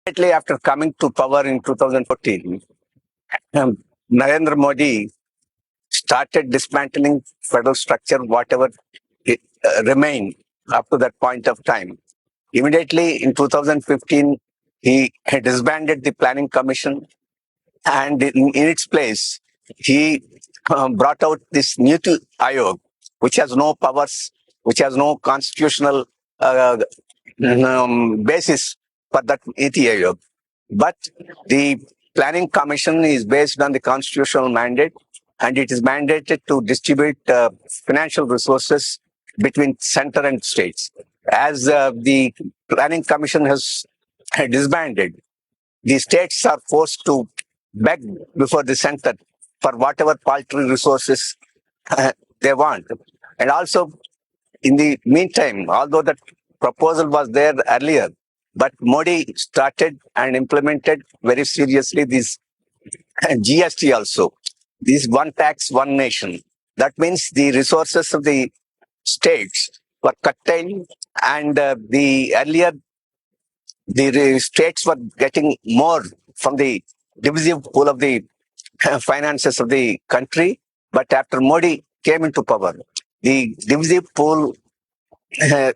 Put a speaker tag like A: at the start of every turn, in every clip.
A: Immediately after coming to power in 2014, Narendra Modi started dismantling federal structure, whatever it remained up to that point of time. Immediately in 2015, he had disbanded the Planning Commission, and in its place, he brought out this Niti Ayog, which has no powers, which has no constitutional uh, basis for that Niti Ayog. But the Planning Commission is based on the constitutional mandate, and it is mandated to distribute financial resources between center and states. As the Planning Commission has disbanded, the states are forced to beg before the center for whatever paltry resources they want. And also, in the meantime, although that proposal was there earlier, but Modi started and implemented very seriously this GST also. This one tax, one nation. That means the resources of the states were curtailed, and the earlier the states were getting more from the divisive pool of the finances of the country. But after Modi came into power, the divisive pool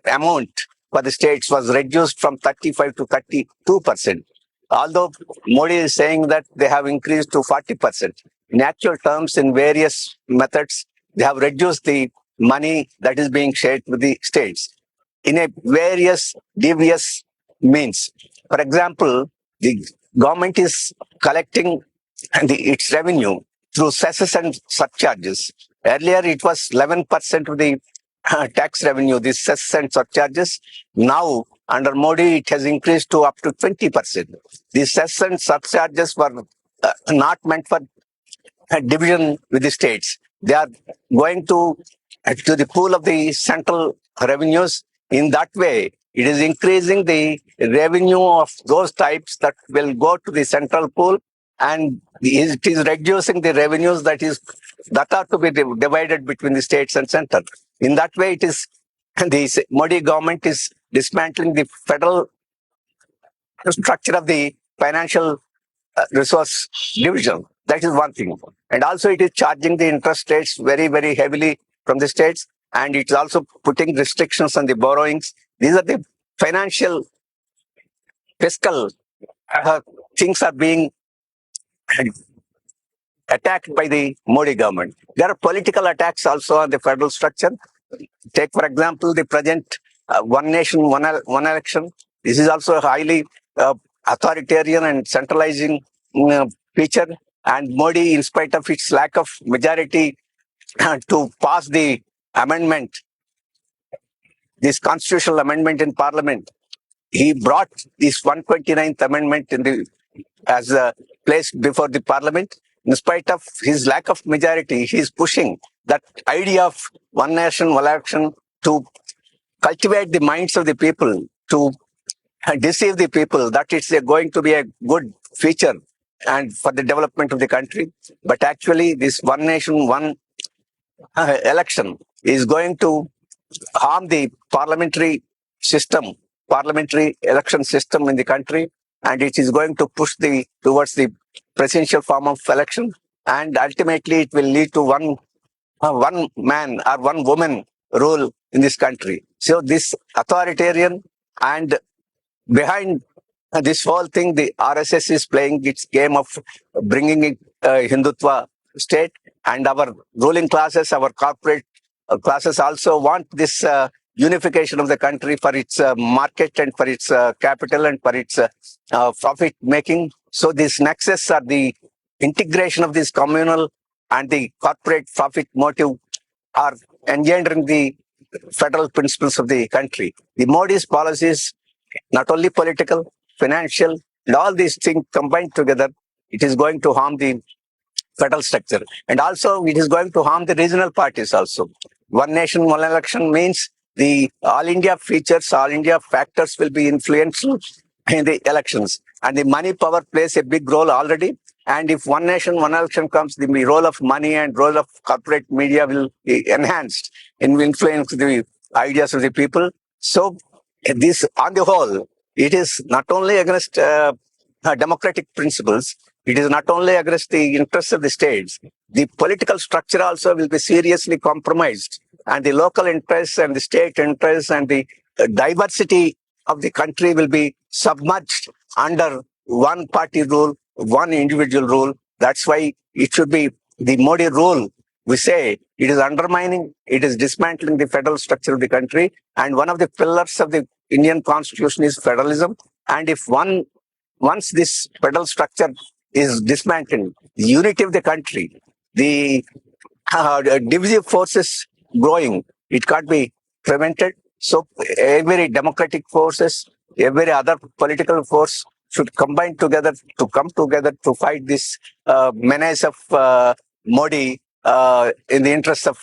A: amount for the states was reduced from 35 to 32%. Although Modi is saying that they have increased to 40%. In actual terms, in various methods, they have reduced the money that is being shared with the states in a various devious means. For example, the government is collecting its revenue through cesses and surcharges. Earlier, it was 11% of the tax revenue, these cess and surcharges. Now, under Modi, it has increased to up to 20%. These cess and surcharges were not meant for division with the states. They are going to the pool of the central revenues. In that way, it is increasing the revenue of those types that will go to the central pool, and it is reducing the revenues that are to be divided between the states and center. In that way, it is the Modi government is dismantling the federal structure of the financial resource division. That is one thing. And also it is charging the interest rates very, very heavily from the states, and it's also putting restrictions on the borrowings. These are the financial, fiscal things are being attacked by the Modi government. There are political attacks also on the federal structure. Take, for example, the present one nation, one election. This is also a highly authoritarian and centralizing feature. And Modi, in spite of its lack of majority to pass the amendment, this constitutional amendment in Parliament, he brought this 129th amendment as placed before the Parliament. In spite of his lack of majority, he is pushing that idea of one nation, one election to cultivate the minds of the people, to deceive the people that it's going to be a good feature and for the development of the country. But actually, this one nation, one election is going to harm the parliamentary system, parliamentary election system in the country, and it is going to push towards the presidential form of election, and ultimately it will lead to one man or one woman rule in this country. So this authoritarian, and behind this whole thing, the RSS is playing its game of bringing in Hindutva state, and our ruling classes, our corporate classes also want this unification of the country for its market and for its capital and for its profit making. So these nexus are the integration of this communal and the corporate profit motive are engendering the federal principles of the country. The Modi's policies, not only political, financial, and all these things combined together, it is going to harm the federal structure. And also, it is going to harm the regional parties also. One nation, one election means the all India features, all India factors will be influential in the elections. And the money power plays a big role already. And if one nation, one election comes, the role of money and role of corporate media will be enhanced and will influence the ideas of the people. So this, on the whole, it is not only against democratic principles, it is not only against the interests of the states, the political structure also will be seriously compromised, and the local interests and the state interests and the diversity of the country will be submerged under one party rule, one individual rule. That's why it should be the Modi rule. We say it is undermining, it is dismantling the federal structure of the country, and one of the pillars of the Indian constitution is federalism. And if once this federal structure is dismantled, the unity of the country, the divisive forces growing, it can't be prevented. So every democratic forces, every other political force should combine together to come together to fight this menace of Modi in the interest of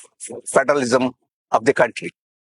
A: federalism of the country.